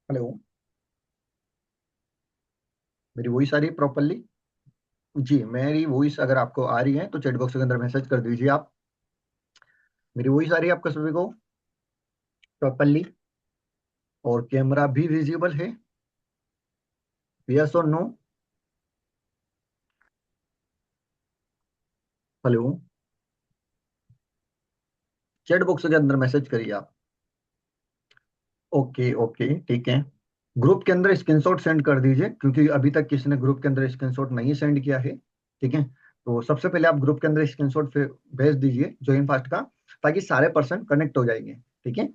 Hello. मेरी voice आ रही है प्रॉपरली? जी, मेरी वॉइस अगर आपको आ रही है तो चैट बॉक्स के अंदर मैसेज कर दीजिए आप। मेरी वॉइस आ रही है आपको सभी को प्रॉपरली? और कैमरा भी विजिबल है? यस और नो? हेलो। चैट बॉक्स के अंदर मैसेज करिए आप। ओके ओके, ठीक है। ग्रुप के अंदर स्क्रीनशॉट सेंड कर दीजिए, क्योंकि अभी तक किसी ने ग्रुप के अंदर स्क्रीनशॉट नहीं सेंड किया है। ठीक है, तो सबसे पहले आप ग्रुप के अंदर स्क्रीनशॉट भेज दीजिए ज्वाइन फास्ट का, ताकि सारे पर्सन कनेक्ट हो जाएंगे। ठीक है,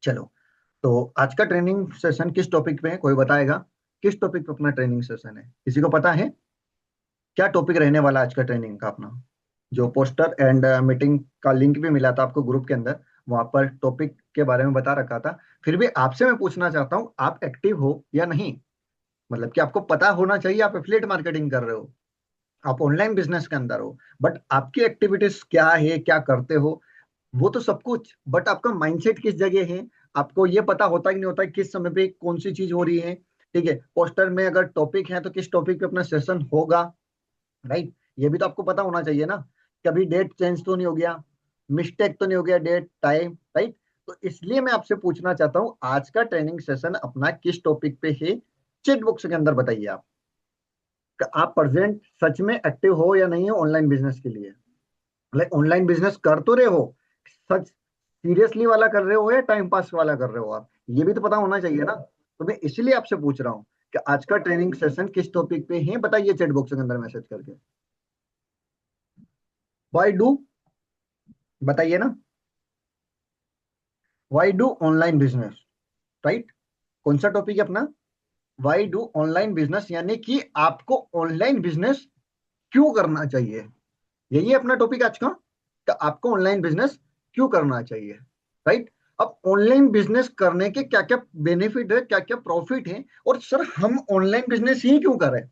चलो। तो आज का ट्रेनिंग सेशन किस टॉपिक पे है, कोई बताएगा? किस टॉपिक पे अपना ट्रेनिंग सेशन है, किसी को पता है? क्या टॉपिक रहने वाला है आज का ट्रेनिंग का अपना? जो पोस्टर एंड मीटिंग का लिंक भी मिला था आपको ग्रुप के अंदर, वहां पर टॉपिक के बारे में बता रखा था। फिर भी आपसे मैं पूछना चाहता हूँ, आप एक्टिव हो या नहीं? मतलब कि आपको पता होना चाहिए आप एफिलिएट मार्केटिंग कर रहे हो, आप ऑनलाइन बिजनेस के अंदर हो, बट आपकी एक्टिविटीज क्या है, क्या करते हो, वो तो सब कुछ, बट आपका माइंडसेट किस जगह है? आपको ये पता होता कि नहीं होता है किस समय पे कौन सी चीज हो रही है? ठीक है, पोस्टर में अगर टॉपिक है तो किस टॉपिक पे अपना सेशन होगा? राइट, ये भी तो आपको पता होना चाहिए ना। कभी डेट चेंज तो नहीं हो गया, मिस्टेक तो नहीं हो गया, डेट टाइम, राइट? तो इसलिए मैं आपसे पूछना चाहता हूँ, आज का ट्रेनिंग सेशन अपना किस टॉपिक पे है? चेट बॉक्स के अंदर बताइए आप कि आप प्रेजेंट सच में एक्टिव हो या नहीं हो ऑनलाइन बिजनेस के लिए। लाइक ऑनलाइन बिजनेस कर तो रहे हो, सच सीरियसली वाला कर रहे हो या टाइम पास वाला कर रहे हो आप? ये भी तो पता होना चाहिए ना। तो मैं इसलिए आपसे पूछ रहा हूँ कि आज का ट्रेनिंग सेशन किस टॉपिक पे है, बताइए चैट बॉक्स के अंदर मैसेज करके। वाई डू, बताइए ना। Why do online business, right? कौन सा टॉपिक है अपना? वाई डू ऑनलाइन बिजनेस, यानी कि आपको ऑनलाइन बिजनेस क्यों करना चाहिए। यही है अपना टॉपिक आज का, कि आपको ऑनलाइन बिजनेस क्यों करना चाहिए। राइट, अब ऑनलाइन बिजनेस करने के क्या क्या बेनिफिट है, क्या क्या प्रॉफिट है, और सर हम ऑनलाइन बिजनेस ही क्यों करें?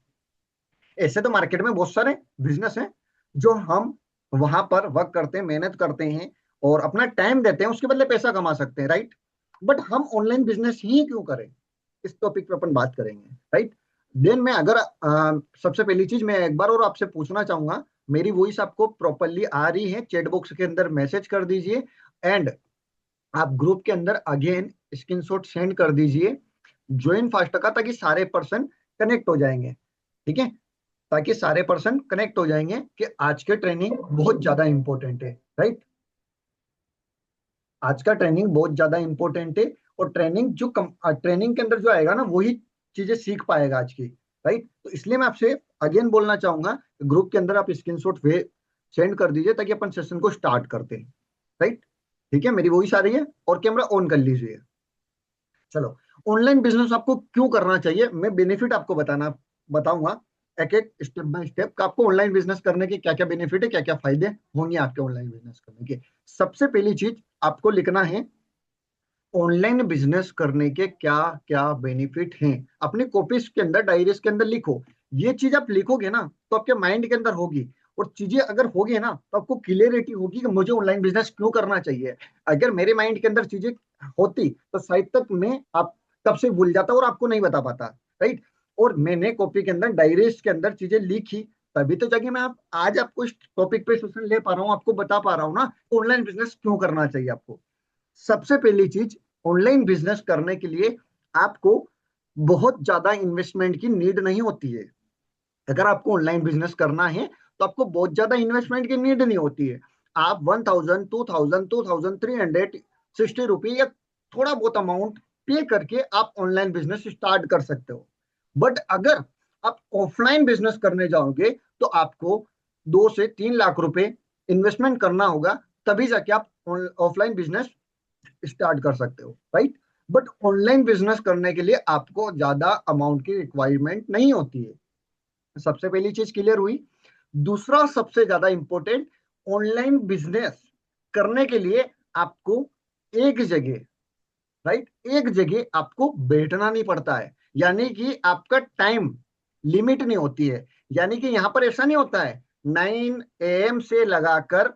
ऐसे तो मार्केट में बहुत सारे बिजनेस हैं जो हम वहां पर वर्क करते हैं, मेहनत करते हैं और अपना टाइम देते हैं, उसके बदले पैसा कमा सकते हैं, राइट? बट हम ऑनलाइन बिजनेस ही क्यों करें, इस टॉपिक पे अपन बात करेंगे, राइट? देन मैं अगर सबसे पहली चीज मैं एक बार और आपसे पूछना चाहूंगा, मेरी वॉइस आपको प्रॉपरली आ रही है? चैट बॉक्स के अंदर मैसेज कर दीजिए, एंड आप ग्रुप के अंदर अगेन स्क्रीनशॉट सेंड कर दीजिए ज्वाइन फास्ट का, ताकि सारे पर्सन कनेक्ट हो जाएंगे। ठीक है, ताकि सारे पर्सन कनेक्ट हो जाएंगे कि आज के ट्रेनिंग बहुत ज्यादा इंपॉर्टेंट है, राइट? आज का ट्रेनिंग बहुत ज्यादा इंपॉर्टेंट है, और ट्रेनिंग के अंदर जो आएगा ना वही चीजें सीख पाएगा आज की, राइट? तो इसलिए मैं आपसे अगेन बोलना चाहूंगा, ग्रुप के अंदर आप स्क्रीनशॉट सेंड कर दीजिए, ताकि अपन सेशन को स्टार्ट करते हैं, राइट? ठीक है, मेरी वॉइस आ रही है और कैमरा ऑन कर लीजिए। चलो, ऑनलाइन बिजनेस आपको क्यों करना चाहिए, मैं बेनिफिट आपको बताऊंगा एक एक स्टेप बाय स्टेप का, आपको ऑनलाइन बिजनेस करने के क्या क्या बेनिफिट है, क्या क्या फायदे होंगे आपके ऑनलाइन बिजनेस करने के। सबसे पहली चीज आपको लिखना है, ऑनलाइन बिजनेस करने के क्या क्या बेनिफिट हैं। अपनी कॉपीज के अंदर, डायरीज के अंदर लिखो। ये चीज आप लिखोगे ना तो आपके माइंड के अंदर होगी, और चीजें अगर होगी ना तो आपको क्लियरिटी होगी कि मुझे ऑनलाइन बिजनेस क्यों करना चाहिए। अगर मेरे माइंड के अंदर चीजें होती तो शायद तक मैं आप तब से भूल जाता और आपको नहीं बता पाता, राइट? और मैंने कॉपी के अंदर, डायरीज के अंदर चीजें लिखी, तभी तो जाके मैं आप आज आपको इस टॉपिक पे सेशन ले पा रहा हूँ, आपको बता पा रहा हूँ ना ऑनलाइन बिजनेस क्यों करना चाहिए आपको। सबसे पहली चीज, ऑनलाइन बिजनेस करने के लिए आपको बहुत ज्यादा इन्वेस्टमेंट की नीड नहीं होती है। अगर आपको ऑनलाइन बिजनेस करना है तो आपको बहुत ज्यादा इन्वेस्टमेंट की नीड नहीं होती है। आप 1000, 2000, 2360 रुपये या थोड़ा बहुत अमाउंट पे करके आप ऑनलाइन बिजनेस स्टार्ट कर सकते हो। बट अगर आप ऑफलाइन बिजनेस करने जाओगे तो आपको 2 से 3 लाख रुपए इन्वेस्टमेंट करना होगा, तभी जाके आप ऑफलाइन बिजनेस स्टार्ट कर सकते हो, राइट? बट ऑनलाइन बिजनेस करने के लिए आपको ज्यादा अमाउंट की रिक्वायरमेंट नहीं होती है। सबसे पहली चीज क्लियर हुई। दूसरा सबसे ज्यादा इंपॉर्टेंट, ऑनलाइन बिजनेस करने के लिए आपको एक जगह, राइट, एक जगह आपको बैठना नहीं पड़ता है। यानी कि आपका टाइम लिमिट नहीं होती है। यानी कि यहां पर ऐसा नहीं होता है 9 AM से लगाकर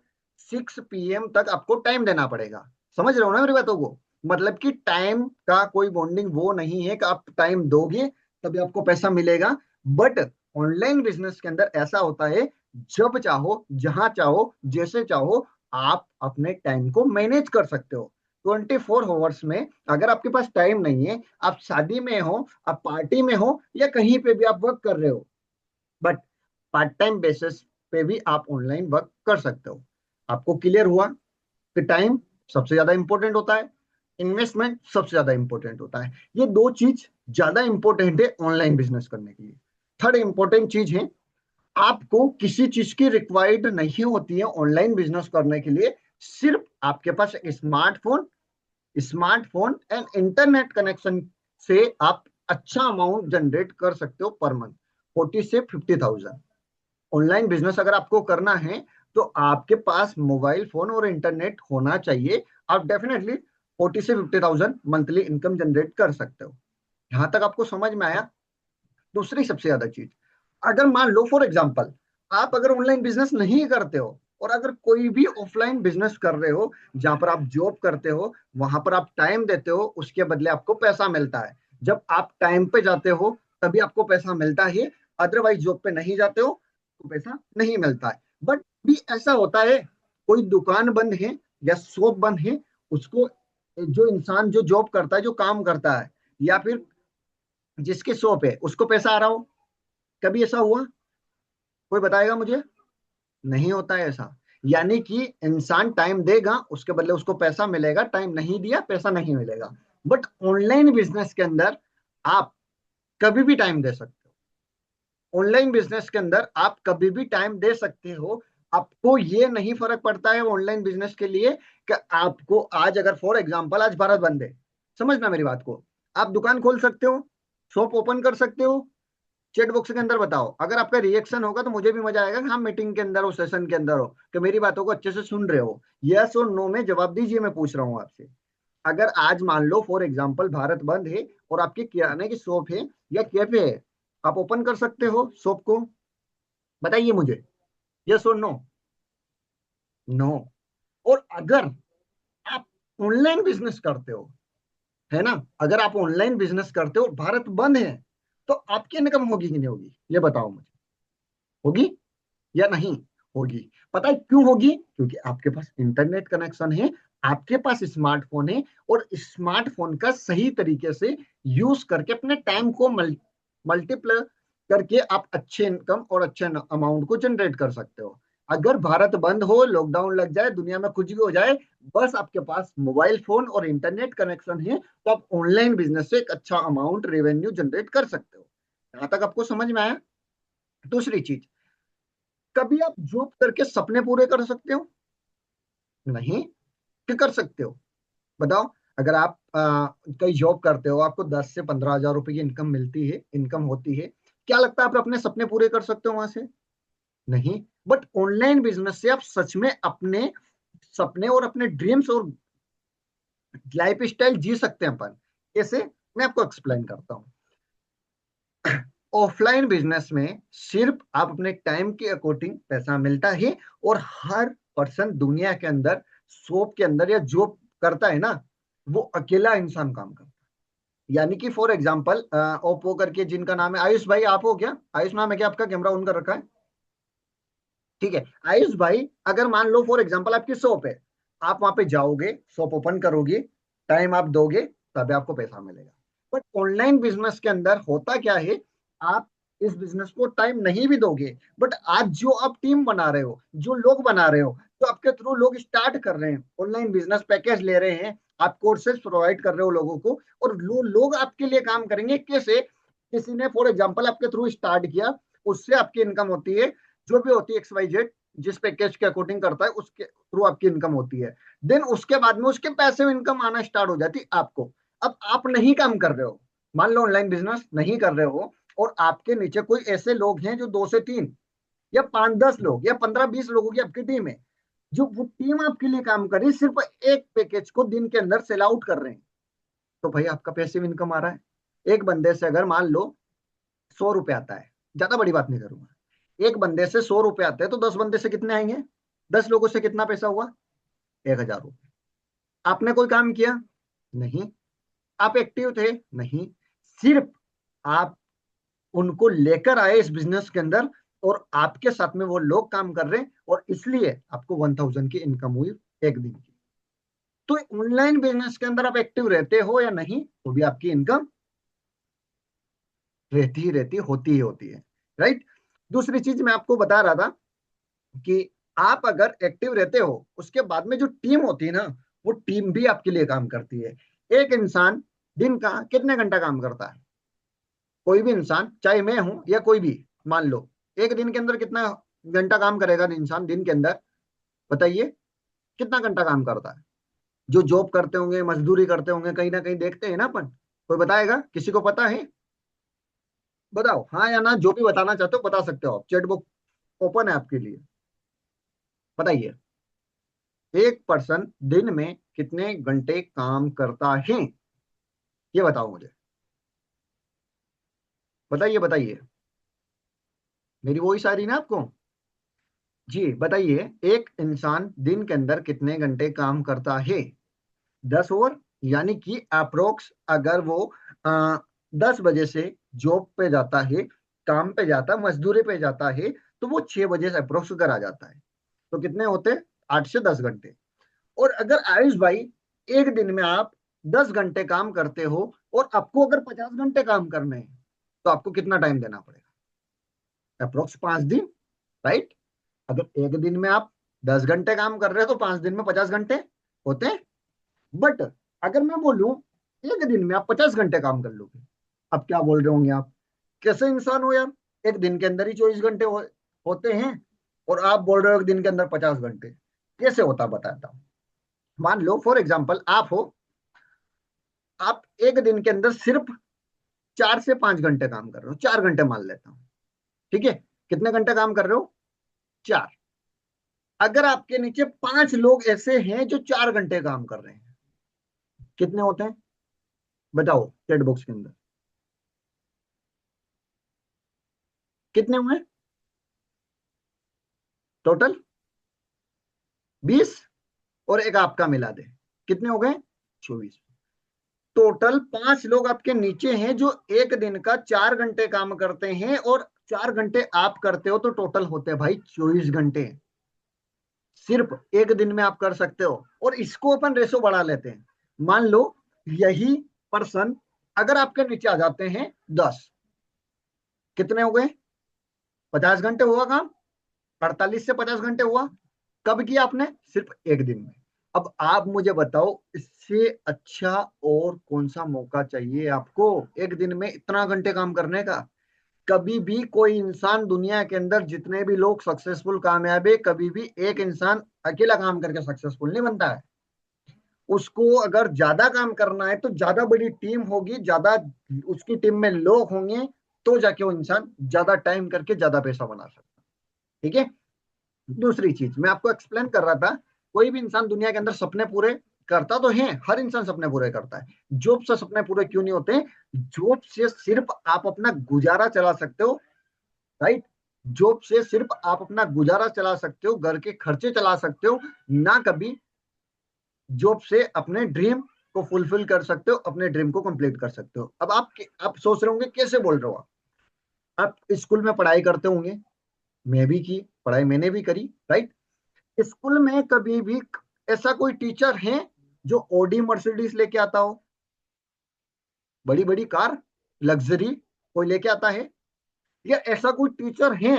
6 PM तक आपको टाइम देना पड़ेगा। समझ रहे हो ना मेरी बातों को? मतलब कि टाइम का कोई बॉन्डिंग वो नहीं है कि आप टाइम दोगे तभी आपको पैसा मिलेगा। बट ऑनलाइन बिजनेस के अंदर ऐसा होता है, जब चाहो जहां चाहो जैसे चाहो आप अपने टाइम को मैनेज कर सकते हो। 24 आवर्स में अगर आपके पास टाइम नहीं है, आप शादी में हो, आप पार्टी में हो, या कहीं पे भी आप वर्क कर रहे हो, बट पार्ट टाइम बेसिस पे भी आप ऑनलाइन वर्क कर सकते हो। आपको क्लियर हुआ कि टाइम सबसे ज्यादा इंपॉर्टेंट होता है, इन्वेस्टमेंट सबसे ज्यादा इंपॉर्टेंट होता है। ये दो चीज ज्यादा इंपॉर्टेंट है ऑनलाइन बिजनेस करने के लिए। थर्ड इंपॉर्टेंट चीज है, आपको किसी चीज की रिक्वायर्ड नहीं होती है ऑनलाइन बिजनेस करने के लिए। सिर्फ आपके पास smartphone, smartphone and internet connection से आप अच्छा अमाउंट जनरेट कर सकते हो पर मंथ, 40 से 50,000। ऑनलाइन बिजनेस अगर आपको करना है तो आपके पास मोबाइल फोन और इंटरनेट होना चाहिए। आप डेफिनेटली 40 से 50,000 मंथली इनकम जनरेट कर सकते हो। यहां तक आपको समझ में आया? दूसरी सबसे ज्यादा चीज, अगर मान लो फॉर एग्जांपल आप अगर ऑनलाइन बिजनेस नहीं करते हो और अगर कोई भी ऑफलाइन बिजनेस कर रहे हो, जहां पर आप जॉब करते हो, वहां पर आप टाइम देते हो, उसके बदले आपको पैसा मिलता है। जब आप टाइम पे जाते हो तभी आपको पैसा मिलता है, अदरवाइज जॉब पे नहीं जाते हो तो पैसा नहीं मिलता है। बट भी ऐसा होता है, कोई दुकान बंद है या शॉप बंद है, उसको, जो इंसान जो जॉब करता है, जो काम करता है, या फिर जिसके शॉप है उसको पैसा आ रहा हो, कभी ऐसा हुआ? कोई बताएगा मुझे? नहीं होता है ऐसा। यानी कि इंसान टाइम देगा, उसके बदले उसको पैसा मिलेगा, टाइम नहीं दिया पैसा नहीं मिलेगा। बट ऑनलाइन बिजनेस के अंदर आप कभी भी टाइम दे सकते हो। ऑनलाइन बिजनेस के अंदर आप कभी भी टाइम दे सकते हो। आपको ये नहीं फर्क पड़ता है ऑनलाइन बिजनेस के लिए कि आपको आज, अगर फॉर एग्जांपल आज भारत बंद है, समझना मेरी बात को, आप दुकान खोल सकते हो, शॉप ओपन कर सकते हो। चैट बॉक्स के अंदर बताओ, अगर आपका रिएक्शन होगा तो मुझे भी मजा आएगा कि हाँ मीटिंग के अंदर हो, सेशन के अंदर हो, कि मेरी बातों को अच्छे से सुन रहे हो। यस और नो में जवाब दीजिए, मैं पूछ रहा हूँ आपसे। अगर आज मान लो फॉर एग्जांपल भारत बंद है और आपकी किराने की शॉप है या कैफे है, आप ओपन कर सकते हो शॉप को? बताइए मुझे, यस और नो? नो। और अगर आप ऑनलाइन बिजनेस करते हो, है ना, अगर आप ऑनलाइन बिजनेस करते हो, भारत बंद है, तो आपकी इनकम होगी कि नहीं होगी, ये बताओ मुझे। होगी या नहीं होगी? पता है क्यों होगी? क्योंकि आपके पास इंटरनेट कनेक्शन है, आपके पास स्मार्टफोन है, और स्मार्टफोन का सही तरीके से यूज करके अपने टाइम को मल्टीप्लाई करके आप अच्छे इनकम और अच्छे अमाउंट को जनरेट कर सकते हो। अगर भारत बंद हो, लॉकडाउन लग जाए, दुनिया में कुछ भी हो जाए, बस आपके पास मोबाइल फोन और इंटरनेट कनेक्शन है, तो आप ऑनलाइन बिजनेस से एक अच्छा अमाउंट रेवेन्यू जनरेट कर सकते हो। यहां तक आपको समझ में आया? दूसरी चीज, कभी आप जॉब करके सपने पूरे कर सकते हो? नहीं। कि कर सकते हो? बताओ। अगर आप कहीं जॉब करते हो, आपको 10 से 15 हजार रुपए की इनकम मिलती है, इनकम होती है, क्या लगता है आप अपने सपने पूरे कर सकते हो वहां से? नहीं। बट ऑनलाइन बिजनेस से आप सच में अपने सपने और अपने ड्रीम्स और लाइफ स्टाइल जी सकते हैं अपन। कैसे? मैं आपको एक्सप्लेन करता हूँ। ऑफलाइन बिजनेस में सिर्फ आप अपने टाइम के अकॉर्डिंग पैसा मिलता है, और हर पर्सन दुनिया के अंदर, शॉप के अंदर या जॉब करता है ना, वो अकेला इंसान काम करता है। यानी कि फॉर एग्जांपल ओप्पो करके जिनका नाम है, आयुष भाई आप हो क्या? आयुष नाम है क्या आपका? कैमरा ऑन कर रखा है? ठीक है। आयुष भाई, अगर मान लो फॉर एग्जांपल आपकी शॉप है, आप वहां पे जाओगे, शॉप ओपन करोगे, टाइम आप दोगे, तभी आपको पैसा मिलेगा। बट ऑनलाइन बिजनेस के अंदर होता क्या है, आप इस बिजनेस को टाइम नहीं भी दोगे, बट आज जो आप टीम बना रहे हो, जो लोग बना रहे हो, जो आपके थ्रू लोग स्टार्ट कर रहे हैं, ऑनलाइन बिजनेस पैकेज ले रहे हैं, आप कोर्सेज प्रोवाइड कर रहे हो लोगों को, और लोग आपके लिए काम करेंगे। कैसे? किसी ने फॉर एग्जांपल आपके थ्रू स्टार्ट किया, उससे आपकी इनकम होती है, जो भी होती है एक्स वाई जेड, जिस पैकेज के अकॉर्डिंग करता है उसके थ्रू आपकी इनकम होती है। देन उसके बाद में उसके पैसे में इनकम आना स्टार्ट हो जाती है आपको। अब आप नहीं काम कर रहे हो, मान लो ऑनलाइन बिजनेस नहीं कर रहे हो, और आपके नीचे कोई ऐसे लोग हैं जो 2 से 3 या 5-10 लोग या 15-20 लोगों की आपकी टीम है, जो वो टीम आपके लिए काम कर रही है, सिर्फ एक पैकेज को दिन के अंदर सेल आउट कर रहे हैं, तो भाई आपका पैसिव इनकम आ रहा है। एक बंदे से अगर मान लो 100 रुपए आता है, ज्यादा बड़ी बात नहीं करूंगा, एक बंदे से 100 रुपए आते हैं, तो 10 बंदे से कितने आएंगे? 10 लोगों से कितना पैसा हुआ? 1,000 रुपए। आपने कोई काम किया? नहीं। आप एक्टिव थे? नहीं। सिर्फ आप उनको लेकर आए इस बिजनेस के अंदर, और आपके साथ में वो लोग काम कर रहे हैं, और इसलिए आपको 1000 की इनकम हुई एक दिन की। तो ऑनलाइन बिजनेस के अंदर आप एक्टिव रहते हो या नहीं, तो भी आपकी इनकम रहती ही रहती, होती ही होती है। राइट। दूसरी चीज मैं आपको बता रहा था कि आप अगर एक्टिव रहते हो, उसके बाद में जो टीम होती है ना, वो टीम भी आपके लिए काम करती है। एक इंसान दिन का कितने घंटा काम करता है? कोई भी इंसान, चाहे मैं हूं या कोई भी, मान लो एक दिन के अंदर कितना घंटा काम करेगा इंसान दिन के अंदर? बताइए, कितना घंटा काम करता है? जो जॉब करते होंगे, मजदूरी करते होंगे, कहीं ना कहीं देखते हैं ना अपन। कोई बताएगा? किसी को पता है? बताओ, हाँ या ना, जो भी बताना चाहते हो बता सकते हो आप, चैट बुक ओपन है आपके लिए। बताइए, एक पर्सन दिन में कितने घंटे काम करता है? ये बताओ मुझे, बताइए बताइए। मेरी वॉइस आ रही ना आपको? जी बताइए, एक इंसान दिन के अंदर कितने घंटे काम करता है? 10 ओवर। यानी कि अप्रोक्स अगर वो 10 बजे से जॉब पे जाता है, काम पे जाता, मजदूरी पे जाता है, तो वो 6 बजे से अप्रोक्स घर आ जाता है। तो कितने होते हैं? 8 से 10 घंटे। और अगर आयुष भाई, एक दिन में आप 10 घंटे काम करते हो, और आपको अगर 50 घंटे काम करने हैं, तो आपको कितना टाइम देना पड़ेगा? अप्रोक्स 5 दिन। राइट। अगर एक दिन में आप 10 घंटे काम कर रहे हो, तो 5 दिन में 50 घंटे होते हैं। बट अगर मैं बोलूं एक दिन में आप 50 घंटे काम कर लोगे, अब क्या बोल रहे होंगे आप? कैसे इंसान हो यार, एक दिन के अंदर ही 24 घंटे होते हैं, और आप बोल रहे हो एक दिन के अंदर 50 घंटे? कैसे होता, बताता हूँ। मान लो फॉर एग्जाम्पल आप हो, आप एक दिन के अंदर सिर्फ 4 से 5 घंटे काम कर रहे हो, 4 घंटे मान लेता हूँ। ठीक है, कितने घंटे काम कर रहे हो? 4। अगर आपके नीचे 5 लोग ऐसे हैं जो 4 घंटे काम कर रहे हैं, कितने होते हैं? बताओ चैट बॉक्स के अंदर कितने हुए टोटल? 20। और एक आपका मिला दे, कितने हो गए? 24। टोटल 5 लोग आपके नीचे हैं जो एक दिन का 4 घंटे काम करते हैं, और 4 घंटे आप करते हो, तो टोटल होते हैं भाई 24 घंटे। सिर्फ एक दिन में आप कर सकते हो। और इसको अपन रेशो बढ़ा लेते हैं। मान लो यही पर्सन अगर आपके नीचे आ जाते हैं 10, कितने हो गए? 50 घंटे हुआ काम। 48 से 50 घंटे हुआ। कब किया आपने? सिर्फ एक दिन में। अब आप मुझे बताओ, इससे अच्छा और कौन सा मौका चाहिए आपको एक दिन में इतना घंटे काम करने का? कभी भी कोई इंसान दुनिया के अंदर, जितने भी लोग सक्सेसफुल कामयाब है, कभी भी एक इंसान अकेला काम करके सक्सेसफुल नहीं बनता है। उसको अगर ज्यादा काम करना है, तो ज्यादा बड़ी टीम होगी, ज्यादा उसकी टीम में लोग होंगे, तो जाके वो इंसान ज्यादा टाइम करके ज्यादा पैसा बना सकता है। ठीक है। दूसरी चीज मैं आपको एक्सप्लेन कर रहा था, कोई भी इंसान दुनिया के अंदर सपने पूरे करता तो है, हर इंसान सपने पूरे करता है। जॉब से सपने पूरे क्यों नहीं होते? जॉब से सिर्फ आप अपना गुजारा चला सकते हो। राइट। जॉब से सिर्फ आप अपना गुजारा चला सकते हो, घर के खर्चे चला सकते हो, ना कभी जॉब से अपने ड्रीम को फुलफिल कर सकते हो, अपने ड्रीम को कंप्लीट कर सकते हो। अब आप सोच रहे होंगे कैसे बोल रहे हो आप स्कूल में पढ़ाई करते होंगे, मैं भी की पढ़ाई, मैंने भी करी। राइट। स्कूल में कभी भी ऐसा कोई टीचर है जो ऑडी मर्सिडीज लेके आता हो, बड़ी बड़ी कार, लग्जरी कोई लेके आता है? या ऐसा कोई टीचर है?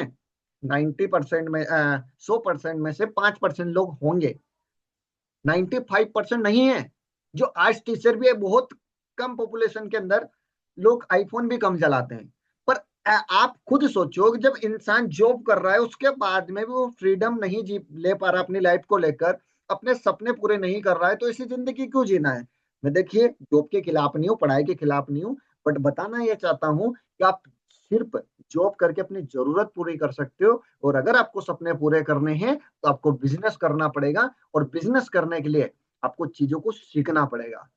90% में 100% में से 5% लोग होंगे, 95% नहीं है। जो आज टीचर भी है, बहुत कम पॉपुलेशन के अंदर लोग आईफोन भी कम चलाते हैं। पर आप खुद सोचो कि जब इंसान जॉब कर रहा है, उसके बाद में भी वो फ्रीडम नहीं जी ले पा रहा अपनी लाइफ को लेकर, अपने सपने पूरे नहीं कर रहा है, तो ऐसी जिंदगी क्यों जीना है? मैं देखिए जॉब के खिलाफ नहीं हूँ, पढ़ाई के खिलाफ नहीं हूँ, बट बताना यह चाहता हूँ कि आप सिर्फ जॉब करके अपनी जरूरत पूरी कर सकते हो, और अगर आपको सपने पूरे करने हैं, तो आपको बिजनेस करना पड़ेगा। और बिजनेस करने के लिए आपको चीजों को सीखना पड़ेगा।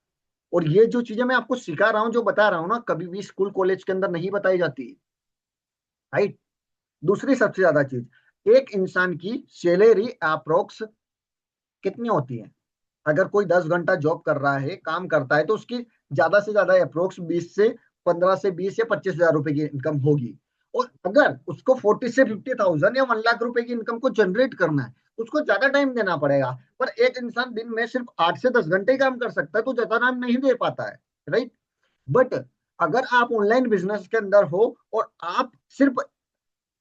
और ये जो चीजें मैं आपको सिखा रहा हूँ, जो बता रहा हूँ ना, कभी भी स्कूल कॉलेज के अंदर नहीं बताई जाती। राइट। दूसरी सबसे ज्यादा चीज, एक इंसान की सैलरी अप्रोक्स कितनी होती है? अगर कोई 10 घंटा जॉब कर रहा है, काम करता है, तो उसकी ज्यादा से ज्यादा अप्रोक्स 15 से 20 या 25 हजार रुपए की इनकम होगी। और अगर उसको 40 से 50 थाउजेंड या 1 लाख रुपए की इनकम को जनरेट करना है, तो उसको ज्यादा टाइम देना पड़ेगा। पर एक इंसान दिन में सिर्फ 8 से 10 घंटे ही काम कर सकता है, तो ज्यादा टाइम नहीं दे पाता है, राइट। बट अगर आप ऑनलाइन बिजनेस के अंदर हो और आप सिर्फ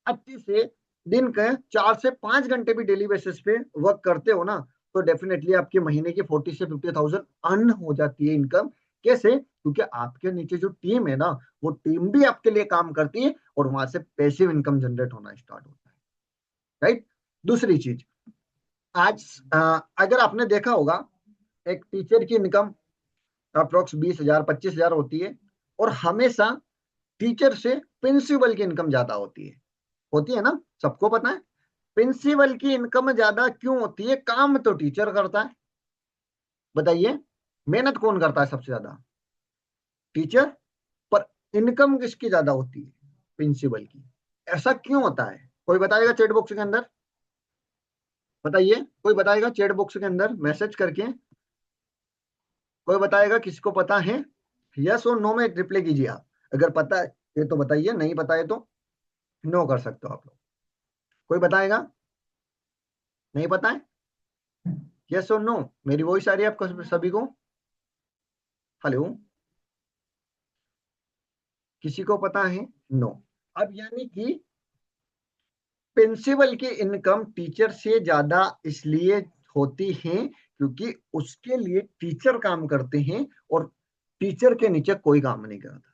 अच्छे से दिन के 4 से 5 घंटे भी डेली बेसिस पे वर्क करते हो ना, तो डेफिनेटली आपके महीने की 40 से 50 थाउजेंड अर्न हो जाती है इनकम। कैसे? क्योंकि आपके नीचे जो टीम है ना, वो टीम भी आपके लिए काम करती है और वहां से पैसिव इनकम जनरेट होना स्टार्ट होता है, राइट। दूसरी चीज, आज अगर आपने देखा होगा, एक टीचर की इनकम अप्रोक्स 20 हजार 25 हजार होती है, और हमेशा टीचर से प्रिंसिपल की इनकम ज्यादा होती है ना, सबको पता है। प्रिंसिपल की इनकम ज्यादा क्यों होती है? काम तो टीचर करता है, बताइए, मेहनत कौन करता है सबसे ज्यादा? टीचर। पर इनकम किसकी ज्यादा होती है? प्रिंसिपल की। ऐसा क्यों होता है? कोई बताएगा चैट बॉक्स के अंदर? बताइए, कोई बताएगा चैट बॉक्स के अंदर मैसेज करके? कोई बताएगा? किसको पता है? यस और नो में रिप्लाई कीजिए आप। अगर पता है ये तो बताइए, नहीं पता है तो नो कर सकते हो आप लोग। कोई बताएगा? नहीं पता है? यस और नो। मेरी वॉइस आ रही है आपको सभी को? हेलो? किसी को पता है? नो। अब यानी कि प्रिंसिपल की इनकम टीचर से ज्यादा इसलिए होती है क्योंकि उसके लिए टीचर काम करते हैं और टीचर के नीचे कोई काम नहीं करता,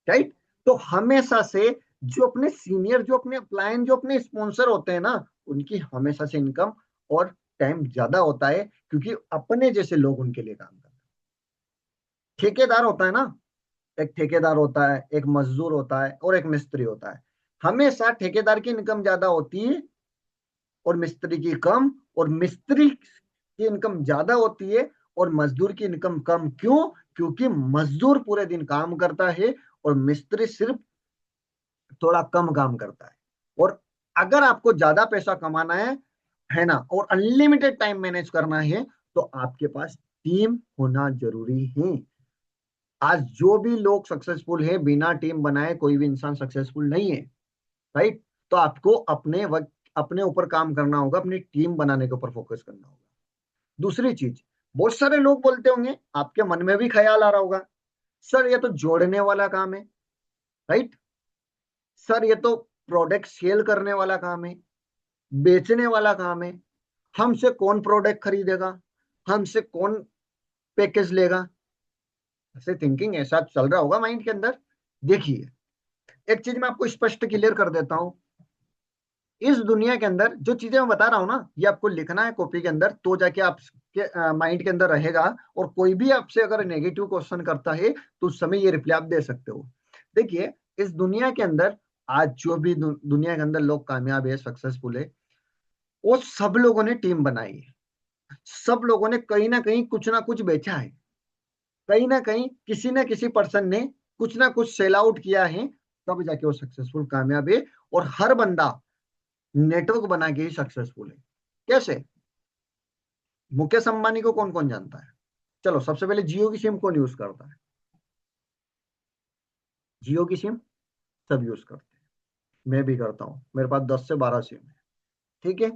राइट। तो हमेशा से जो अपने सीनियर, जो अपने अपलायन, जो अपने स्पॉन्सर होते हैं ना, उनकी हमेशा से इनकम और टाइम ज्यादा होता है, क्योंकि अपने जैसे लोग उनके लिए काम करते हैं। ठेकेदार होता है ना, एक ठेकेदार होता है, एक मजदूर होता है और एक मिस्त्री होता है। हमेशा ठेकेदार की इनकम ज्यादा होती है और मिस्त्री की कम, और मिस्त्री की इनकम ज्यादा होती है और मजदूर की इनकम कम। क्यों? क्योंकि मजदूर पूरे दिन काम करता है और मिस्त्री सिर्फ थोड़ा कम काम करता है। और अगर आपको ज्यादा पैसा कमाना है ना, और अनलिमिटेड टाइम मैनेज करना है, तो आपके पास टीम होना जरूरी है। आज जो भी लोग सक्सेसफुल है, बिना टीम बनाए कोई भी इंसान सक्सेसफुल नहीं है, राइट। तो आपको अपने वक्त, अपने ऊपर काम करना होगा, अपनी टीम बनाने के ऊपर फोकस करना होगा। दूसरी चीज, बहुत सारे लोग बोलते होंगे, आपके मन में भी ख्याल आ रहा होगा, सर ये तो जोड़ने वाला काम है, राइट। सर ये तो प्रोडक्ट सेल करने वाला काम है, बेचने वाला काम है, हमसे कौन प्रोडक्ट खरीदेगा, हमसे कौन पैकेज लेगा? ऐसे थिंकिंग ऐसा चल रहा होगा माइंड के अंदर। देखिए, एक चीज मैं आपको स्पष्ट क्लियर कर देता हूं। इस दुनिया के अंदर जो चीजें मैं बता रहा हूं ना, ये आपको लिखना है कॉपी के अंदर, तो जाके आपके माइंड के अंदर रहेगा। और कोई भी आपसे अगर नेगेटिव क्वेश्चन करता है, तो उस समय ये रिप्लाई आप दे सकते हो। देखिए, इस दुनिया के अंदर आज जो भी दुनिया के अंदर लोग कामयाब है, सक्सेसफुल है, वो सब लोगों ने टीम बनाई है। सब लोगों ने कहीं ना कहीं कुछ ना कुछ बेचा है, कहीं ना किसी पर्सन ने कुछ ना कुछ सेल आउट किया है, तब जाके वो सक्सेसफुल कामयाब है। और हर बंदा नेटवर्क बना के ही सक्सेसफुल है। कैसे? मुकेश अंबानी को कौन कौन जानता है? चलो, सबसे पहले जियो की सिम कौन यूज करता है? जियो की सिम सब यूज करते हैं, मैं भी करता हूँ, मेरे पास 10 से 12 सिम है, ठीक है।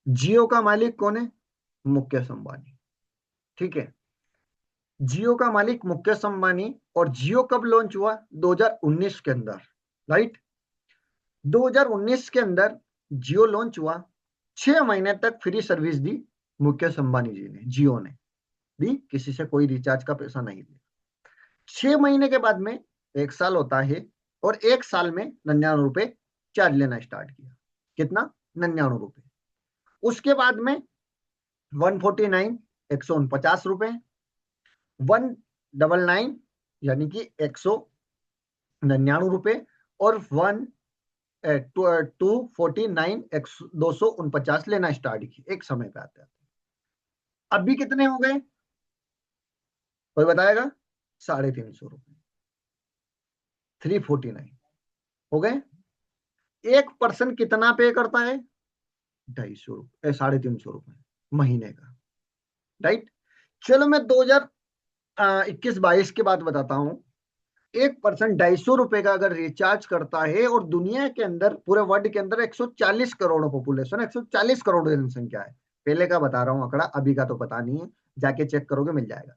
जियो का मालिक कौन है? मुकेश अंबानी, ठीक है। जियो का मालिक मुकेश अंबानी। और जियो कब लॉन्च हुआ? 2019 के अंदर, राइट। 2019 के अंदर जियो लॉन्च हुआ। 6 महीने तक फ्री सर्विस दी मुकेश अंबानी जी ने, जियो ने दी, किसी से कोई रिचार्ज का पैसा नहीं दिया। 6 महीने के बाद में 1 साल होता है, और 1 साल में 99 रुपए चार्ज लेना स्टार्ट किया। कितना? 99 रुपए। उसके बाद में 149, 149 रुपए, 199 यानी कि 199 रुपए, और 249, 249 लेना स्टार्ट किया एक समय पे आते आते। अभी कितने हो गए? कोई बताएगा? 350 रुपए, 349 हो गए। एक पर्सन कितना पे करता है? 250 रुपए, 350 रुपए महीने का, राइट। चलो मैं 2021-22 की बात बताता हूँ। 1% ₹250 का अगर रिचार्ज करता है, और दुनिया के अंदर, पूरे वर्ल्ड के अंदर 140 करोड़ पॉपुलेशन, 140 करोड़ जनसंख्या है। पहले का बता रहा हूँ आंकड़ा, अभी का तो पता नहीं है, जाके चेक करोगे मिल जाएगा।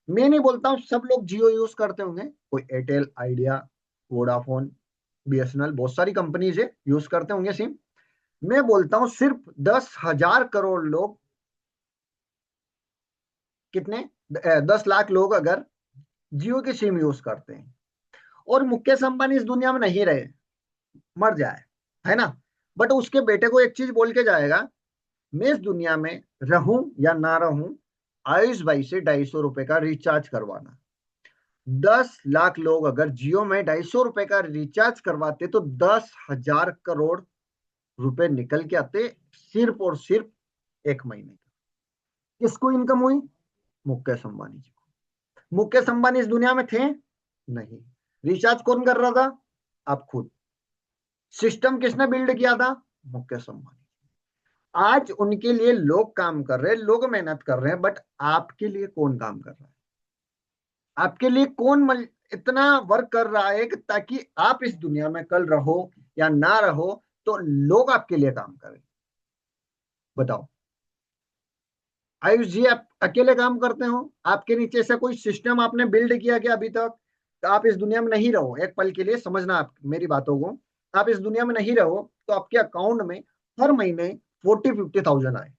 मैं नहीं बोलता हूँ सब लोग जियो यूज करते होंगे, कोई एयरटेल, आइडिया, वोडाफोन, बीएसएनएल, बहुत सारी कंपनीज है, यूज करते होंगे सिम। मैं बोलता हूँ सिर्फ 10,000 करोड़ लोग, कितने, 10 लाख लोग अगर जियो की सिम यूज करते हैं, और मुकेश अंबानी इस दुनिया में नहीं रहे, मर जाए, है ना, बट उसके बेटे को एक चीज बोल के जाएगा, मैं इस दुनिया में रहूं या ना रहूं, आयुष भाई से ₹250 का रिचार्ज करवाना। 10 लाख लोग अगर जियो में ₹250 का रिचार्ज करवाते, तो 10,000 करोड़ रुपए निकल के आते, सिर्फ और सिर्फ एक महीने का। किसको इनकम हुई? मुकेश अंबानी जी को। मुकेश अंबानी इस दुनिया में थे नहीं। रिचार्ज कौन कर रहा था? आप खुद। सिस्टम किसने बिल्ड किया था? मुकेश अंबानी। आज उनके लिए लोग काम कर रहे हैं, लोग मेहनत कर रहे हैं, बट आपके लिए कौन काम कर रहा है? आपके लिए कौन इतना वर्क कर रहा है कि ताकि आप इस दुनिया में कल रहो या ना रहो, तो लोग आपके लिए काम करें? बताओ। आयुष जी, आप अकेले काम करते हो? आपके नीचे ऐसा कोई सिस्टम आपने बिल्ड किया कि अभी तक? तो आप इस दुनिया में नहीं रहो, एक पल के लिए समझना आप मेरी बातों को, आप इस दुनिया में नहीं रहो तो आपके अकाउंट में हर महीने 40-50 थाउजेंड आए,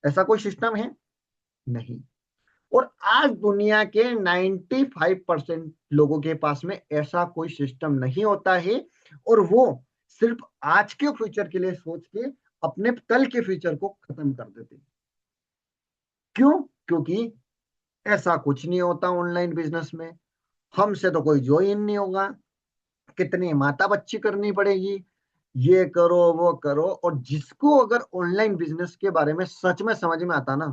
ऐसा कोई सिस्टम है? नहीं। और आज दुनिया के 95% लोगों के पास में ऐसा कोई सिस्टम नहीं होता है, और वो सिर्फ आज के फ्यूचर के लिए सोच के अपने कल के फ्यूचर को खत्म कर देते हैं। क्यों? क्योंकि ऐसा कुछ नहीं होता ऑनलाइन बिजनेस में, हमसे तो कोई ज्वाइन नहीं होगा, कितनी माता बच्ची करनी पड़ेगी, ये करो वो करो। और जिसको अगर ऑनलाइन बिजनेस के बारे में सच में समझ में आता ना,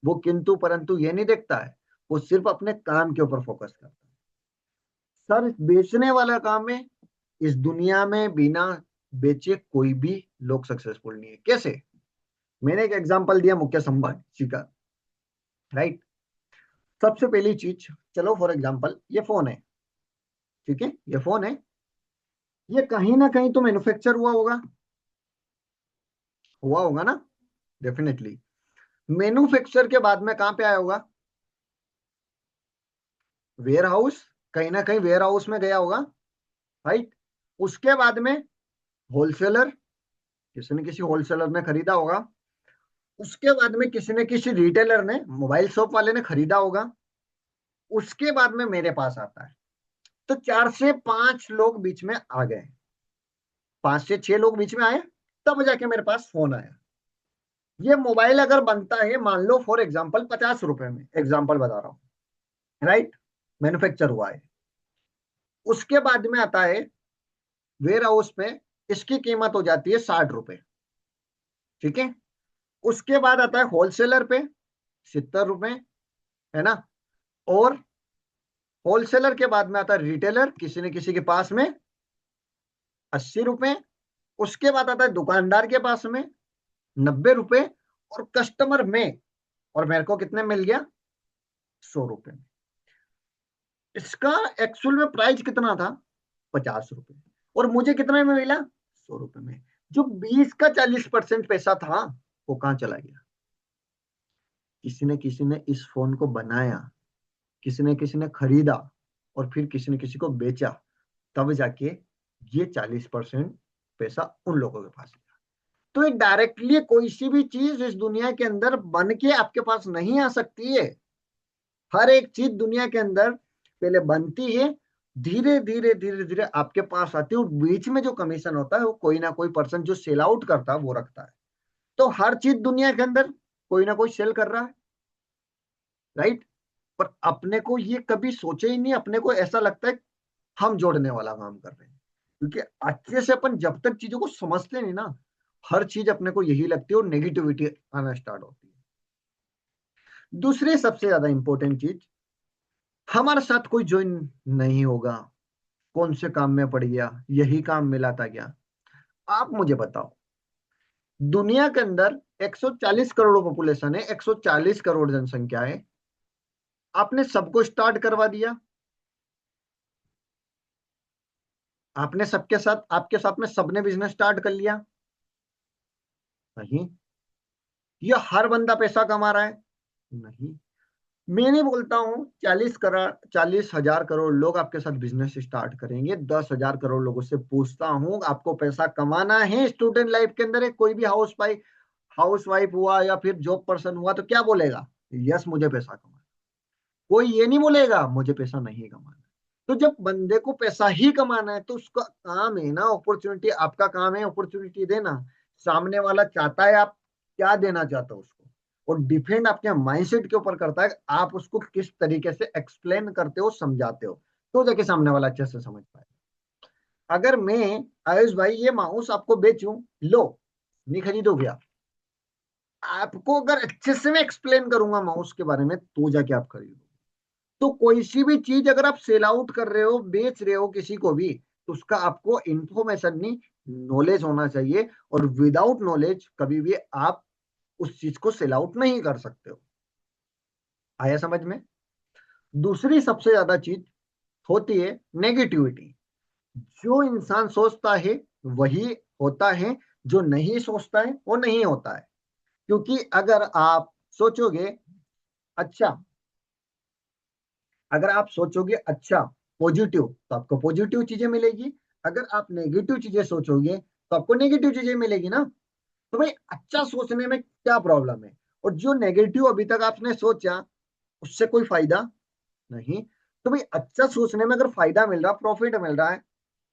वो किंतु परंतु ये नहीं देखता है, वो सिर्फ अपने काम के ऊपर फोकस करता है। सर, बेचने वाला काम है, इस दुनिया में बिना बेचे कोई भी लोग सक्सेसफुल नहीं है। कैसे? मैंने एक एग्जांपल दिया मुकेश अंबानी जी का, राइट। सबसे पहली चीज, चलो फॉर एग्जांपल ये फोन है, ठीक है, ये फोन है, ये कहीं ना कहीं तो मैन्युफैक्चर हुआ होगा ना, डेफिनेटली। मैन्युफैक्चर के बाद में कहां पे आया होगा? वेयर हाउस, कहीं ना कहीं वेयर हाउस में गया होगा, राइट। उसके बाद में होलसेलर, किसी न किसी होलसेलर ने खरीदा होगा। उसके बाद में किसी न किसी रिटेलर ने, मोबाइल शॉप वाले ने खरीदा होगा। उसके बाद में मेरे पास आता है, तो 4 से 5 लोग बीच में आ गए, 5 से 6 लोग बीच में आए, तब जाके मेरे पास फोन आया। ये मोबाइल अगर बनता है, मान लो फॉर एग्जाम्पल ₹50 में, एग्जाम्पल बता रहा हूँ, राइट, मैन्युफैक्चर हुआ है। उसके बाद में आता है वेयर हाउस पे, इसकी कीमत हो जाती है ₹60, ठीक है। उसके बाद आता है होलसेलर पे, ₹70, है ना। और होलसेलर के बाद में आता है रिटेलर, किसी न किसी के पास में ₹80। उसके बाद आता है दुकानदार के पास में ₹90, और कस्टमर में, और मेरे को कितने मिल गया? ₹100 में। इसका एक्चुअल में प्राइस कितना था? ₹50। और मुझे कितने में मिला? ₹100 में। जो 20 का 40% पैसा था, वो कहाँ चला गया? किसी ने इस फोन को बनाया, किसी ने खरीदा, और फिर किसी ने किसी को बेचा, तब जाके ये 40% पैसा उन लोगों के पास गया। तो ये डायरेक्टली कोई सी भी चीज इस दुनिया के अंदर बन के आपके पास नहीं आ सकती है। हर एक चीज दुनिया के अंदर पहले बनती है, धीरे धीरे धीरे धीरे आपके पास आती है, और बीच में जो कमीशन होता है वो कोई ना कोई पर्सन जो सेल आउट करता है वो रखता है। तो हर चीज दुनिया के अंदर कोई ना कोई सेल कर रहा है, राइट। पर अपने को ये कभी सोचे ही नहीं, अपने को ऐसा लगता है हम जोड़ने वाला काम कर रहे हैं, क्योंकि अच्छे से अपन जब तक चीजों को समझते नहीं ना, हर चीज अपने को यही लगती है, और नेगेटिविटी आना स्टार्ट होती है। दूसरी सबसे ज्यादा इंपॉर्टेंट चीज, हमारे साथ कोई ज्वाइन नहीं होगा, कौन से काम में पड़ गया, यही काम मिला था क्या? आप मुझे बताओ, दुनिया के अंदर 140 करोड़ पॉपुलेशन है, 140 करोड़ जनसंख्या है, आपने सबको स्टार्ट करवा दिया, आपने सबके साथ, आपके साथ में सबने बिजनेस स्टार्ट कर लिया, नहीं। ये हर बंदा पैसा कमा रहा है, नहीं। मैं नहीं बोलता हूँ 40 करोड़, 40,000 करोड़ लोग आपके साथ बिजनेस स्टार्ट करेंगे, 10,000 करोड़ लोगों से पूछता हूँ आपको पैसा कमाना है स्टूडेंट लाइफ के अंदर है, कोई भी हाउस वाइफ हुआ या फिर जॉब पर्सन हुआ तो क्या बोलेगा, यस मुझे पैसा कमाना। कोई ये नहीं बोलेगा मुझे पैसा नहीं कमाना। तो जब बंदे को पैसा ही कमाना है तो उसका काम है ना अपॉर्चुनिटी, आपका काम है अपॉर्चुनिटी देना। सामने वाला चाहता है, आप क्या देना चाहते हो उसको, और डिपेंड आपके माइंडसेट के ऊपर करता है आप उसको किस तरीके से एक्सप्लेन करते हो, समझाते हो, तो जाके सामने वाला अच्छे से समझ पाए। अगर मैं आयुष भाई ये माउस आपको बेचूं, लो नहीं खरीदोगे आप, आपको अगर अच्छे से मैं एक्सप्लेन करूंगा माउस के बारे में तो जाके आप खरीदो। तो कोई सी भी चीज अगर आप सेल आउट कर रहे हो, बेच रहे हो किसी को भी, तो उसका आपको इंफॉर्मेशन नहीं, नॉलेज होना चाहिए, और विदाउट नॉलेज कभी भी आप उस चीज को सेल आउट नहीं कर सकते हो। आया समझ में? दूसरी सबसे ज्यादा चीज होती है नेगेटिविटी। जो इंसान सोचता है वही होता है, जो नहीं सोचता है वो नहीं होता है। क्योंकि अगर आप सोचोगे अच्छा, अगर आप सोचोगे अच्छा पॉजिटिव, तो आपको पॉजिटिव चीजें मिलेगी। अगर आप नेगेटिव चीजें सोचोगे तो आपको नेगेटिव चीजें मिलेगी ना। तो भाई अच्छा सोचने में क्या प्रॉब्लम है? और जो नेगेटिव अभी तक आपने सोचा उससे कोई फायदा नहीं। तो भाई अच्छा सोचने में अगर फायदा मिल रहा, प्रॉफिट मिल रहा है,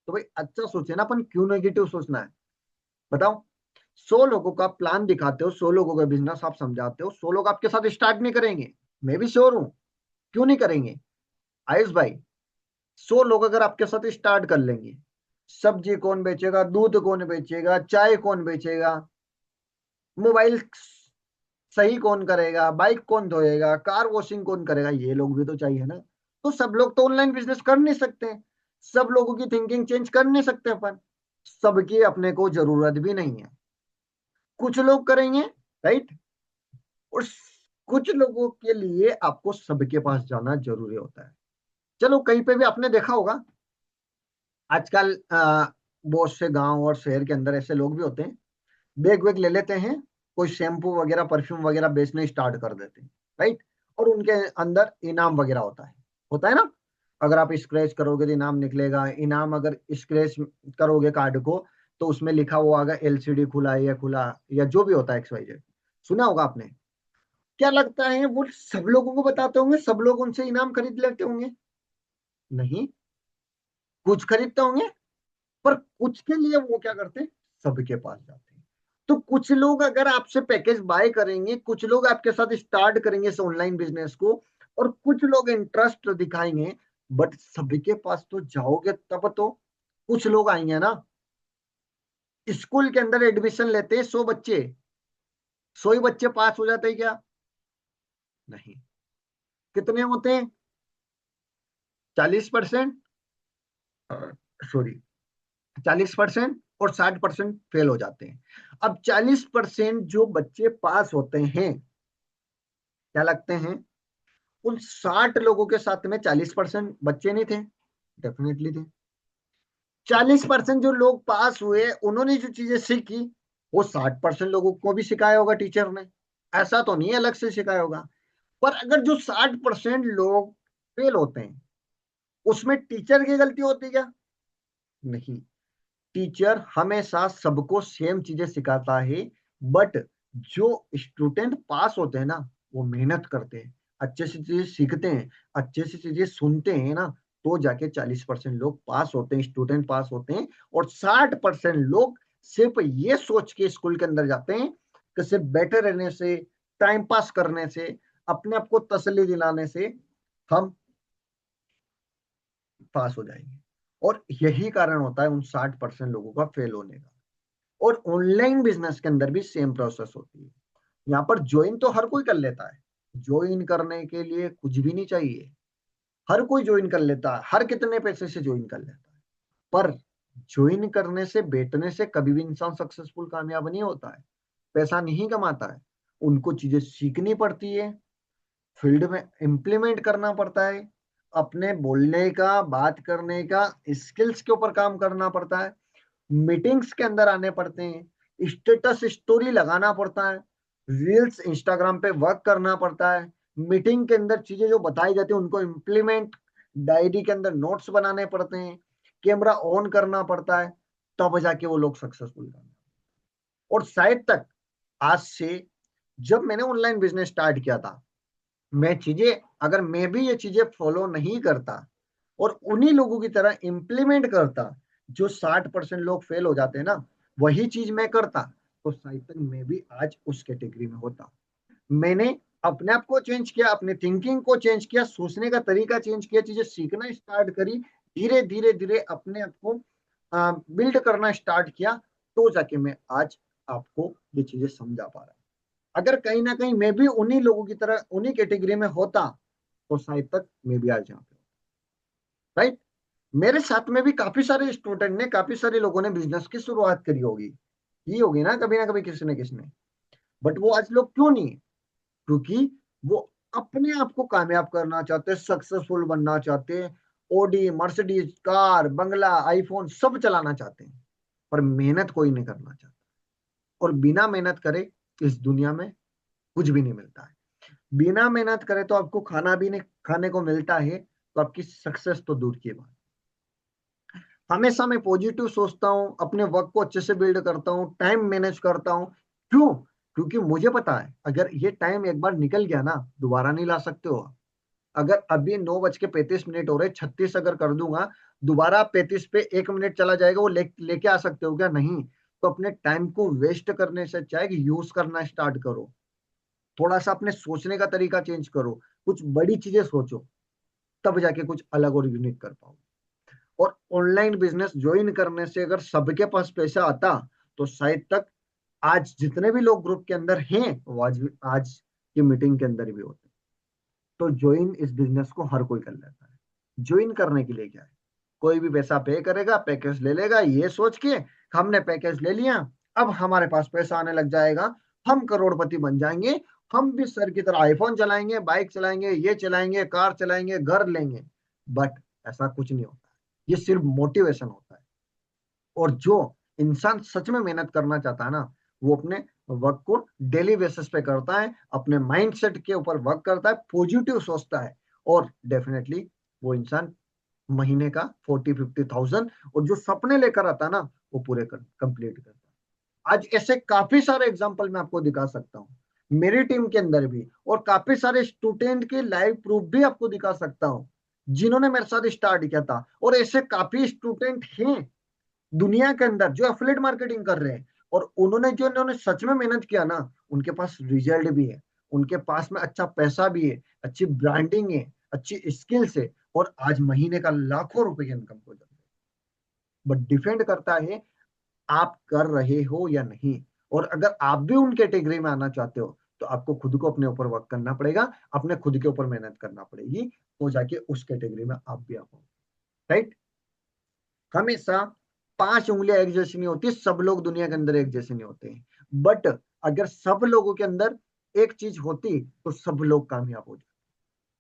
तो भाई अच्छा सोचे ना, अपन क्यों नेगेटिव सोचना है? बताओ। 100 लोगों का प्लान दिखाते हो, 100 लोगों का बिजनेस आप समझाते हो, 100 लोग आपके साथ स्टार्ट नहीं करेंगे, मैं भी श्योर हूं। क्यों नहीं करेंगे आयुष भाई? 100 लोग अगर आपके साथ स्टार्ट कर लेंगे, सब्जी कौन बेचेगा, दूध कौन बेचेगा, चाय कौन बेचेगा, मोबाइल सही कौन करेगा, बाइक कौन धोएगा, कार वॉशिंग कौन करेगा, ये लोग भी तो चाहिए ना। तो सब लोग तो ऑनलाइन बिजनेस कर नहीं सकते हैं, सब लोगों की थिंकिंग चेंज कर नहीं सकते अपन, सबकी अपने को जरूरत भी नहीं है। कुछ लोग करेंगे, राइट, और कुछ लोगों के लिए आपको सबके पास जाना जरूरी होता है। चलो कहीं पे भी आपने देखा होगा आजकल बहुत से गांव और शहर के अंदर ऐसे लोग भी होते हैं, बैग वैग ले लेते हैं, कोई शैम्पू वगैरह परफ्यूम वगैरह बेचने स्टार्ट कर देते हैं, राइट, और उनके अंदर इनाम वगैरह होता है ना। अगर आप स्क्रैच करोगे तो इनाम निकलेगा, इनाम अगर स्क्रैच करोगे कार्ड को तो उसमें लिखा हुआ होगा एलसीडी खुला है या खुला, या जो भी होता है XYZ, सुना होगा आपने। क्या लगता है वो सब लोगों को बताते होंगे, सब लोग उनसे इनाम खरीद लेते होंगे? नहीं, कुछ खरीदते होंगे, पर कुछ के लिए वो क्या करते हैं, सबके पास जाते हैं। तो कुछ लोग अगर आपसे पैकेज बाय करेंगे, कुछ लोग आपके साथ स्टार्ट करेंगे इस ऑनलाइन बिजनेस को, और कुछ लोग इंटरेस्ट दिखाएंगे, बट सबके पास तो जाओगे तब तो कुछ लोग आएंगे ना। स्कूल के अंदर एडमिशन लेते हैं 100 बच्चे, 100 ही बच्चे पास हो जाते हैं क्या? नहीं। कितने होते हैं? 40%, सॉरी, 40% और 60% फेल हो जाते हैं। अब 40% जो बच्चे पास होते हैं, क्या लगते हैं उन 60 लोगों के साथ में 40% बच्चे नहीं थे? डेफिनेटली थे। 40% जो लोग पास हुए उन्होंने जो चीजें सीखी वो 60% लोगों को भी सिखाया होगा टीचर ने, ऐसा तो नहीं है अलग से सिखाया होगा। पर अगर जो 60% लोग फेल होते हैं उसमें टीचर की गलती होती क्या? नहीं। टीचर हमेशा सबको सेम चीजें सिखाता है, बट जो स्टूडेंट पास होते हैं ना वो मेहनत करते हैं, अच्छे से चीजें सीखते हैं, अच्छे से चीजें सुनते हैं ना, तो जाके 40% लोग पास होते हैं, स्टूडेंट पास होते हैं। और 60% लोग सिर्फ ये सोच के स्कूल के अंदर जाते हैं कि सिर्फ बैठे रहने से, टाइम पास करने से, अपने आप को तसल्ली दिलाने से हम पास हो जाएंगे। और यही कारण होता है उन 60% लोगों का फेल होने का। और ऑनलाइन बिजनेस के अंदर भी सेम प्रोसेस होती है। यहाँ पर ज्वाइन तो हर कोई कर लेता है, ज्वाइन करने के लिए कुछ भी नहीं चाहिए, हर कोई ज्वाइन कर लेता है, हर कितने पैसे से ज्वाइन कर लेता है। पर ज्वाइन करने से बैठने से कभी भी इंसान सक्सेसफुल कामयाब नहीं होता है। पैसा नहीं कमाता है, उनको चीजें सीखनी पड़ती है, फील्ड में इम्प्लीमेंट करना पड़ता है, अपने बोलने का, बात करने का स्किल्स के ऊपर काम करना पड़ता है, मीटिंग्स के अंदर आने पड़ते हैं, स्टेटस स्टोरी लगाना पड़ता है, रील्स इंस्टाग्राम पे वर्क करना पड़ता है, मीटिंग के अंदर चीजें जो बताई जाती है उनको इम्प्लीमेंट, डायरी के अंदर नोट्स बनाने पड़ते हैं, कैमरा ऑन करना पड़ता है, तब जाके वो लोग सक्सेसफुल करते हैं। और शायद तक आज से, जब मैंने ऑनलाइन बिजनेस स्टार्ट किया था, मैं चीजें, अगर मैं भी ये चीजें फॉलो नहीं करता और उन्हीं लोगों की तरह इंप्लीमेंट करता जो 60% लोग फेल हो जाते हैं ना, वही चीज मैं करता, तो शायद तक मैं भी आज उस कैटेगरी में होता। मैंने अपने आप को चेंज किया, अपने थिंकिंग को चेंज किया, सोचने का तरीका चेंज किया, चीजें सीखना स्टार्ट करी, धीरे धीरे धीरे अपने आप को बिल्ड करना स्टार्ट किया, तो जाके मैं आज आपको ये चीजें समझा पा रहा हूँ। अगर कहीं ना कहीं मैं भी उन्हीं लोगों की तरह उन्हीं कैटेगरी में होता, तो शायद तक मैं भी आज यहाँ पे, राइट। मेरे साथ में भी काफी सारे स्टूडेंट ने, काफी सारे लोगों ने बिजनेस की शुरुआत करी होगी, की होगी ना कभी किसी ने, बट वो आज लोग क्यों नहीं है? क्योंकि वो अपने आप को कामयाब करना चाहते, सक्सेसफुल बनना चाहते, ओडी, मर्सिडीज, कार, बंगला, आईफोन सब चलाना चाहते हैं, पर मेहनत कोई नहीं करना चाहता। और बिना मेहनत करे इस दुनिया में कुछ भी नहीं मिलता है। बिना मेहनत करे तो आपको खाना भी नहीं खाने को मिलता है, तो आपकी सक्सेस तो दूर की बात। हमेशा मैं पॉजिटिव सोचता हूँ, अपने वर्क को अच्छे से बिल्ड करता हूँ, टाइम मैनेज करता हूँ। क्यों? क्योंकि मुझे पता है अगर ये टाइम एक बार निकल गया ना, दोबारा नहीं ला सकते हो आप। अगर अभी 9:35 हो रहे, 36 अगर कर दूंगा, दोबारा 35 पे 1 मिनट चला जाएगा, वो लेके आ सकते हो क्या? नहीं। तो अपने टाइम को वेस्ट करने से चाहे कि यूज करना स्टार्ट करो, थोड़ा सा अपने सोचने का तरीका चेंज करो, कुछ बड़ी चीजें सोचो, तब जाके कुछ अलग और यूनिक कर पाओ। और ऑनलाइन बिजनेस ज्वाइन करने से अगर सबके पास पैसा आता, तो शायद तक आज जितने भी लोग ग्रुप के अंदर हैं वो आज की मीटिंग के अंदर भी होते। तो ज्वाइन इस बिजनेस को हर कोई कर लेता है। ज्वाइन करने के लिए क्या है, कोई भी पैसा पे करेगा, पैकेज ले लेगा, ये सोच के हमने पैकेज ले लिया, अब हमारे पास पैसा आने लग जाएगा, हम करोड़पति बन जाएंगे, हम भी सर की तरह आईफोन चलाएंगे, बाइक चलाएंगे, ये चलाएंगे, कार चलाएंगे, घर लेंगे। बट ऐसा कुछ नहीं होता, ये सिर्फ मोटिवेशन होता है। और जो इंसान सच में मेहनत करना चाहता है ना, वो अपने वर्क को डेली बेसिस पे करता है, अपने माइंडसेट के ऊपर वर्क करता है, पॉजिटिव सोचता है, और डेफिनेटली वो इंसान महीने का 40-50,000 और जो सपने लेकर आता है ना, वो पूरे कंप्लीट करता है। आज ऐसे काफी सारे एग्जांपल मैं आपको दिखा सकता हूँ, मेरी टीम के अंदर भी, और काफी सारे स्टूडेंट के लाइव प्रूफ भी आपको दिखा सकता हूँ, जिन्होंने मेरे साथ स्टार्ट किया था। और ऐसे काफी स्टूडेंट हैं दुनिया के अंदर जो एफिलिएट मार्केटिंग कर रहे हैं, और उन्होंने सच में मेहनत किया ना, उनके पास रिजल्ट भी है, उनके पास में अच्छा पैसा भी है, अच्छी ब्रांडिंग है, अच्छी स्किल्स है, और आज महीने का लाखों रुपए की इनकम हो जाती है। बट डिपेंड करता है आप कर रहे हो या नहीं। और अगर आप भी उन कैटेगरी में आना चाहते हो, तो आपको खुद को अपने ऊपर वर्क करना पड़ेगा, अपने खुद के ऊपर मेहनत करना पड़ेगी, तो जाके उस कैटेगरी में आप भी आ पाओ, राइट। हमेशा 5 उंगलियां एक जैसी नहीं होती, सब लोग दुनिया के अंदर एक जैसे नहीं होते हैं, बट अगर सब लोगों के अंदर एक चीज होती, तो सब लोग कामयाब हो जाते।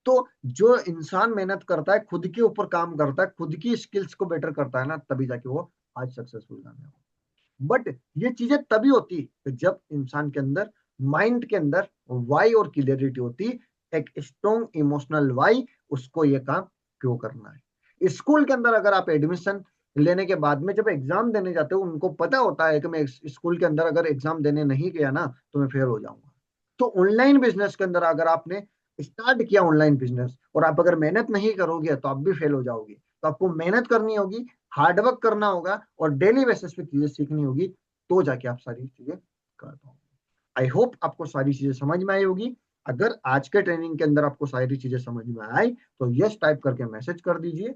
तो जो इंसान मेहनत करता है, खुद के ऊपर काम करता है, खुद की स्किल्स को बेटर करता है ना, तभी जाके वो आज सक्सेसफुल कामयाब हो। बट ये चीजें तभी होती है जब इंसान के अंदर, माइंड के अंदर वाई और क्लियरिटी होती, एक स्ट्रॉन्ग इमोशनल वाई, उसको ये काम क्यों करना है। स्कूल के अंदर अगर आप एडमिशन लेने के बाद में जब एग्जाम देने जाते हो, उनको पता होता है कि मैं स्कूल के अंदर अगर एग्जाम देने नहीं गया ना, तो मैं फेल हो जाऊंगा। तो ऑनलाइन बिजनेस के अंदर अगर आपने स्टार्ट किया ऑनलाइन बिजनेस, और आप अगर मेहनत नहीं करोगे, तो आप भी फेल हो जाओगे। तो आपको मेहनत करनी होगी, हार्डवर्क करना होगा, और डेली बेसिस पे चीजें सीखनी होगी, तो जाके आप सारी चीजें कर पाओगे। आई होप आपको सारी चीजें समझ में आई होगी। अगर आज के ट्रेनिंग के अंदर आपको सारी चीजें समझ में आई, तो यस टाइप करके मैसेज कर दीजिए।